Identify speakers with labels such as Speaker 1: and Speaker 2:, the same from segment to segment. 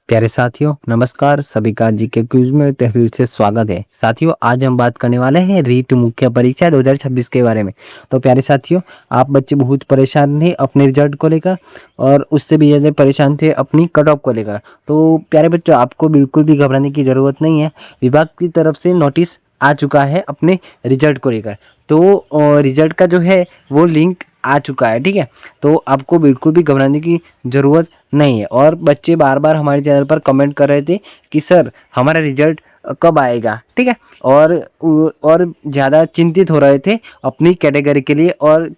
Speaker 1: प्यारे साथियों नमस्कार। सभी का जीके क्विज में तहरीर से स्वागत है। साथियों आज हम बात करने वाले हैं रीट मुख्य परीक्षा 2026 के बारे में। तो प्यारे साथियों आप बच्चे बहुत परेशान थे अपने रिजल्ट को लेकर और उससे भी ज़्यादा परेशान थे अपनी कट ऑफ को लेकर। तो प्यारे बच्चों आपको बिल्कुल भी घबराने की ज़रूरत नहीं है। विभाग की तरफ से नोटिस आ चुका है अपने रिजल्ट को लेकर। तो रिजल्ट का जो है वो लिंक आ चुका है, ठीक है। तो आपको बिल्कुल भी घबराने की ज़रूरत नहीं है। और बच्चे बार बार हमारे चैनल पर कमेंट कर रहे थे कि सर हमारा रिजल्ट कब आएगा, ठीक है। और ज़्यादा चिंतित हो रहे थे अपनी कैटेगरी के लिए और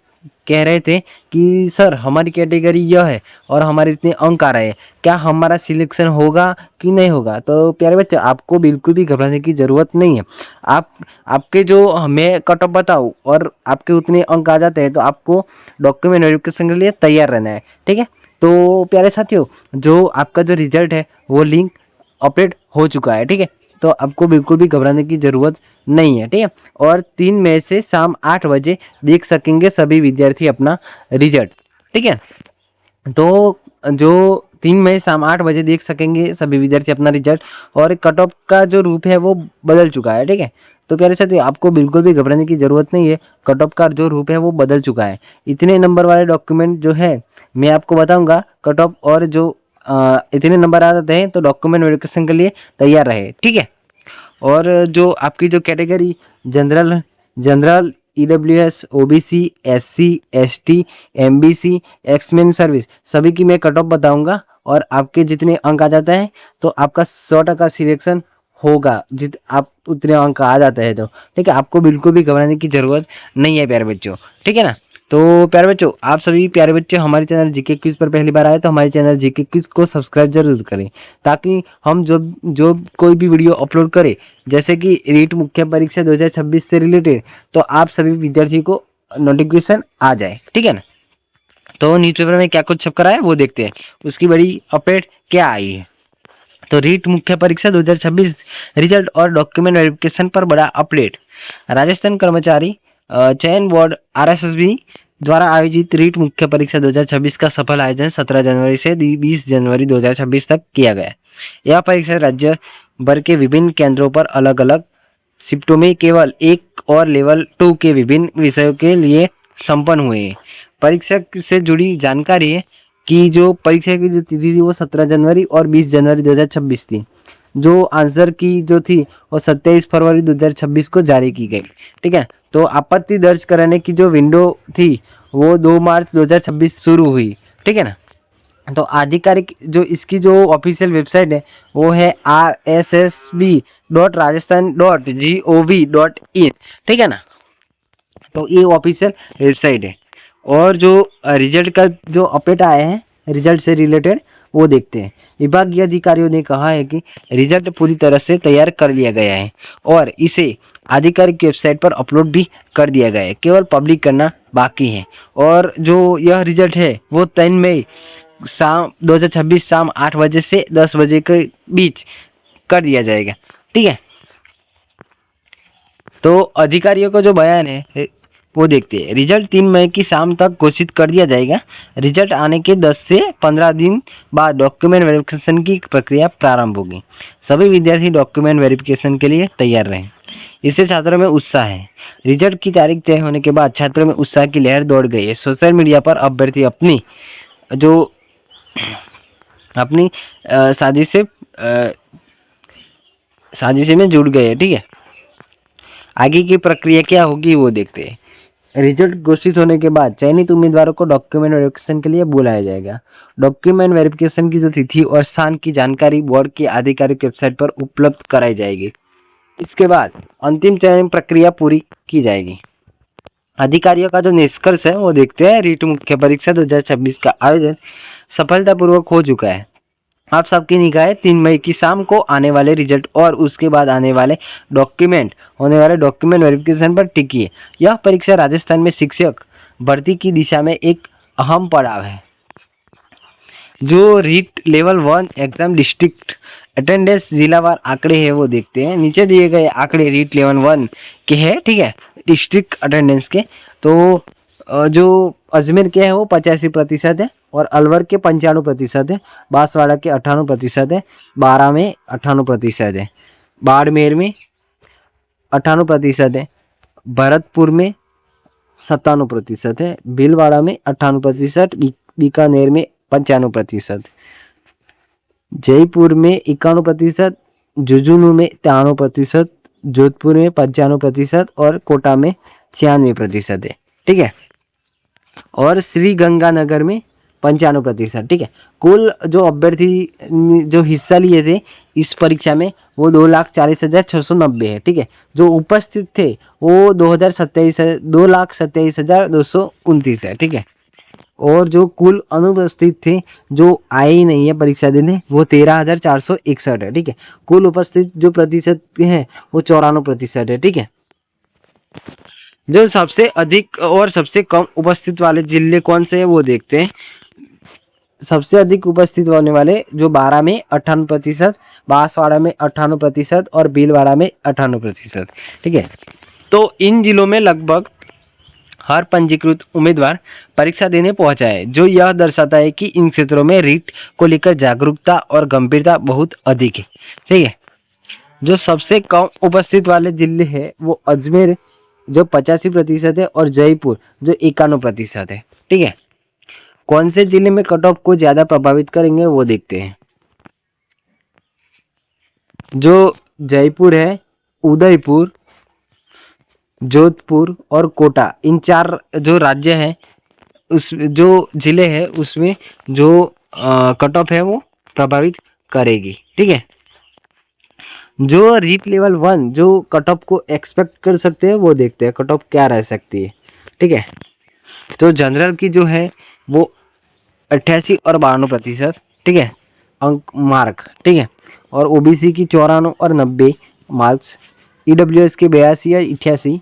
Speaker 1: कह रहे थे कि सर हमारी कैटेगरी यह है और हमारे इतने अंक आ रहे हैं, क्या हमारा सिलेक्शन होगा कि नहीं होगा। तो प्यारे बच्चे आपको बिल्कुल भी घबराने की ज़रूरत नहीं है। आपके जो हमें कट ऑफ बताऊँ और आपके उतने अंक आ जाते हैं तो आपको डॉक्यूमेंट वेरिफिकेशन के लिए तैयार रहना है, ठीक है। तो प्यारे साथियों जो आपका जो रिजल्ट है वो लिंक अपडेट हो चुका है, ठीक है। तो आपको बिल्कुल भी घबराने की ज़रूरत नहीं है, ठीक है। और 3 मई से शाम 8 बजे देख सकेंगे सभी विद्यार्थी अपना रिजल्ट, ठीक है। तो जो 3 मई शाम 8 बजे देख सकेंगे सभी विद्यार्थी अपना रिजल्ट और कट ऑफ का जो रूप है वो बदल चुका है, ठीक है। तो प्यारे साथियों आपको बिल्कुल भी घबराने की ज़रूरत नहीं है। कट ऑफ का जो रूप है वो बदल चुका है। इतने नंबर वाले डॉक्यूमेंट जो है मैं आपको बताऊंगा कट ऑफ और जो इतने नंबर आ जाते हैं तो डॉक्यूमेंट वेरिफिकेशन के लिए तैयार रहे, ठीक है। और जो आपकी जो category general EWS OBC SC ST MBC X-Men service सभी की मैं कट ऑफ बताऊंगा और आपके जितने अंक आ जाते हैं तो आपका 100% सिलेक्शन होगा। जित आप उतने अंक आ जाते हैं तो ठीक है। आपको बिल्कुल भी घबराने की ज़रूरत नहीं है प्यारे बच्चों, ठीक है ना। तो प्यारे बच्चों आप सभी प्यारे बच्चे हमारे चैनल जीके क्विज पर पहली बार आए तो हमारे चैनल जीके क्विज को सब्सक्राइब जरूर करें ताकि हम जो जो कोई भी वीडियो अपलोड करें जैसे कि रीट मुख्य परीक्षा 2026 से रिलेटेड तो आप सभी विद्यार्थी को नोटिफिकेशन आ जाए, ठीक है ना। तो न्यूज़पेपर में क्या कुछ छपकर आया वो देखते हैं, उसकी बड़ी अपडेट क्या आई है। तो रीट मुख्य परीक्षा 2026 रिजल्ट और डॉक्यूमेंट वेरिफिकेशन पर बड़ा अपडेट। राजस्थान कर्मचारी चयन बोर्ड आरएसएसबी द्वारा आयोजित रीट मुख्य परीक्षा 2026 का सफल आयोजन 17 जनवरी से 20 जनवरी 2026 तक किया गया। यह परीक्षा राज्य भर के विभिन्न केंद्रों पर अलग अलग शिफ्टों में केवल 1 और लेवल 2 के विभिन्न विषयों के लिए संपन्न हुए। परीक्षा से जुड़ी जानकारी है कि जो परीक्षा की जो तिथि थी वो 17 जनवरी और 20 जनवरी 2026 थी। जो आंसर की जो थी वो 27 फरवरी 2026 को जारी की गई, ठीक है। तो आपत्ति दर्ज कराने की जो विंडो थी वो 2 मार्च 2026 शुरू हुई, ठीक है ना। तो आधिकारिक जो इसकी जो ऑफिशियल वेबसाइट है वो है rssb.rajasthan.gov.in, ठीक है ना। तो ये ऑफिशियल वेबसाइट है। और जो रिजल्ट का जो अपडेट आए हैं रिजल्ट से रिलेटेड वो देखते हैं। विभागीय अधिकारियों ने कहा है कि रिजल्ट पूरी तरह से तैयार कर लिया गया है और इसे आधिकारिक वेबसाइट पर अपलोड भी कर दिया गया है, केवल पब्लिक करना बाकी है। और जो यह रिजल्ट है वो 3 मई शाम 2026 शाम 8 बजे से 10 बजे के बीच कर दिया जाएगा, ठीक है। तो अधिकारियों का जो बयान है वो देखते हैं। रिजल्ट 3 मई की शाम तक घोषित कर दिया जाएगा। रिजल्ट आने के 10 से 15 दिन बाद डॉक्यूमेंट वेरिफिकेशन की प्रक्रिया प्रारंभ होगी। सभी विद्यार्थी डॉक्यूमेंट वेरिफिकेशन के लिए तैयार रहें। इससे छात्रों में उत्साह है। रिजल्ट की तारीख तय होने के बाद छात्रों में उत्साह की लहर दौड़ गई है। सोशल मीडिया पर अभ्यर्थी अपनी साजिश में जुड़ गए, ठीक है। आगे की प्रक्रिया क्या होगी वो देखते हैं। रिजल्ट घोषित होने के बाद चयनित उम्मीदवारों को डॉक्यूमेंट वेरिफिकेशन के लिए बुलाया जाएगा। डॉक्यूमेंट वेरिफिकेशन की जो तिथि और स्थान की जानकारी बोर्ड की आधिकारिक वेबसाइट पर उपलब्ध कराई जाएगी। इसके बाद अंतिम चयन प्रक्रिया पूरी की जाएगी। अधिकारियों का जो निष्कर्ष है वो देखते हैं। रीट मुख्य परीक्षा 2026 का आयोजन सफलतापूर्वक हो चुका है। आप सबकी निगाहें 3 मई की शाम को आने वाले रिजल्ट और उसके बाद होने वाले डॉक्यूमेंट वेरिफिकेशन पर टिकी है। यह परीक्षा राजस्थान में शिक्षक भर्ती की दिशा में एक अहम पड़ाव है। जो REET level 1 exam district attendance जिलावार आंकड़े हैं वो देखते हैं। नीचे दिए गए आंकड़े रीट लेवल 1 के हैं, ठीक है, डिस्ट्रिक्ट अटेंडेंस के। तो जो अजमेर के है वो 85% है, और अलवर के 95% है, बांसवाड़ा के 98% है, बारां में 98% है, बाड़मेर में 98% है, भरतपुर में 97% है, भीलवाड़ा में 98%, बीकानेर में 95%, जयपुर में 91%, झुंझुनू में 93%, जोधपुर में 95% और कोटा में 96% है। ठीक है, और श्री गंगानगर में 95%। ठीक है, कुल जो अभ्यर्थी जो हिस्सा लिए थे इस परीक्षा में वो 2,40,690 है। ठीक है, जो उपस्थित थे वो 2,27,229 है। ठीक है, और जो कुल अनुपस्थित थे जो आए ही नहीं है परीक्षा देने वो 13,461 है। ठीक है, कुल उपस्थित जो प्रतिशत है वो 94% है। ठीक है, जो सबसे अधिक और सबसे कम उपस्थित वाले जिले कौन से हैं वो देखते हैं। सबसे अधिक उपस्थित होने वाले जो बारां में 98%, बांसवाड़ा में 98% और भीलवाड़ा में 98%। ठीक है, तो इन जिलों में लगभग हर पंजीकृत उम्मीदवार परीक्षा देने पहुंचा है, जो यह दर्शाता है कि इन क्षेत्रों में रीट को लेकर जागरूकता और गंभीरता बहुत अधिक है। ठीक है, जो सबसे कम उपस्थित वाले जिले हैं वो अजमेर जो 85% है और जयपुर जो 91% है। ठीक है, कौन से जिले में कट ऑफ को ज्यादा प्रभावित करेंगे वो देखते हैं। जो जयपुर है, उदयपुर, जोधपुर और कोटा, इन 4 जो राज्य हैं उस जो जिले हैं उसमें जो कट ऑफ है वो प्रभावित करेगी। ठीक है, जो रीट लेवल 1 जो कट ऑफ को एक्सपेक्ट कर सकते हैं वो देखते हैं कट ऑफ क्या रह सकती है। ठीक है, तो जनरल की जो है वो 88 और 92%। ठीक है, अंक मार्क। ठीक है, और ओबीसी की 94 और 90 मार्क्स, ईडब्ल्यूएस के 82 या 88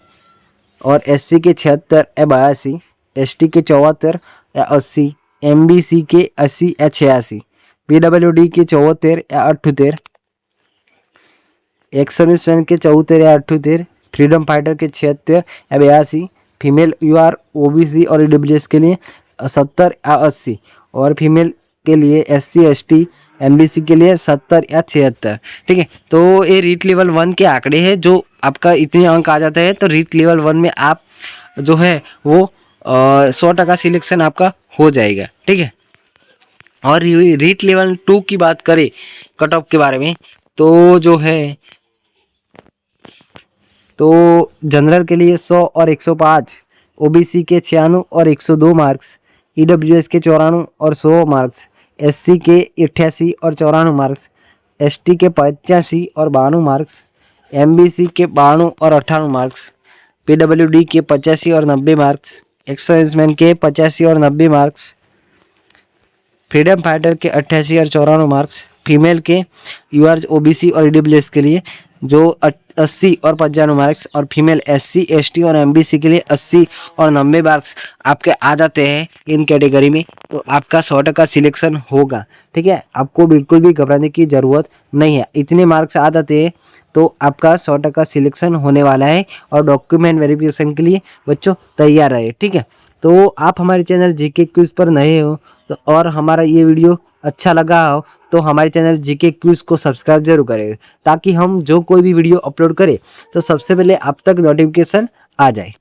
Speaker 1: और एससी के 76 या 82, एसटी के 74 या 80, एमबीसी के 80 या 86, पीडब्ल्यूडी के 74 या 78, एक्स-सर्विसमैन के 74 या 78, फ्रीडम फाइटर के 76 या 82, फीमेल यूआर ओबीसी और ईडब्ल्यूएस के लिए 70 या 80 और फीमेल के लिए एससी एसटी एमबीसी के लिए 70 या 76। ठीक है, तो ये रीट लेवल 1 के आंकड़े हैं। जो आपका इतने अंक आ जाते हैं तो रीट लेवल 1 में आप जो है वो 100% सिलेक्शन आपका हो जाएगा। ठीक है, और रीट लेवल 2 की बात करें कट ऑफ के बारे में तो जो है तो जनरल के लिए 100 और 105, ओबीसी के 96 और 102 मार्क्स, ईडब्ल्यूएस के 94 और 100 मार्क्स, एससी के 88 और 94 मार्क्स, एसटी के 85 और 92 मार्क्स, एमबीसी के 92 और 98 मार्क्स, पीडब्ल्यूडी के 85 और 90 मार्क्स, एक्स-सर्विसमैन के 85 और 90 मार्क्स, फ्रीडम फाइटर के 88 और 94 मार्क्स, फीमेल के यूआर ओबीसी और ईडब्ल्यूएस के लिए जो 80 और 95 मार्क्स और फीमेल एससी एसटी और एमबीसी के लिए 80 और 90 मार्क्स आपके आ जाते हैं इन कैटेगरी में, तो आपका 100% सिलेक्शन होगा। ठीक है, आपको बिल्कुल भी घबराने की ज़रूरत नहीं है, इतने मार्क्स आ जाते हैं तो आपका 100% सिलेक्शन होने वाला है। और डॉक्यूमेंट वेरिफिकेशन के लिए बच्चों तैयार रहे। ठीक है, तो आप हमारे चैनल जीके क्विज पर नए हो तो और हमारा ये वीडियो अच्छा लगा हो तो हमारे चैनल जीके क्विज को सब्सक्राइब जरूर करें, ताकि हम जो कोई भी वीडियो अपलोड करें तो सबसे पहले आप तक नोटिफिकेशन आ जाए।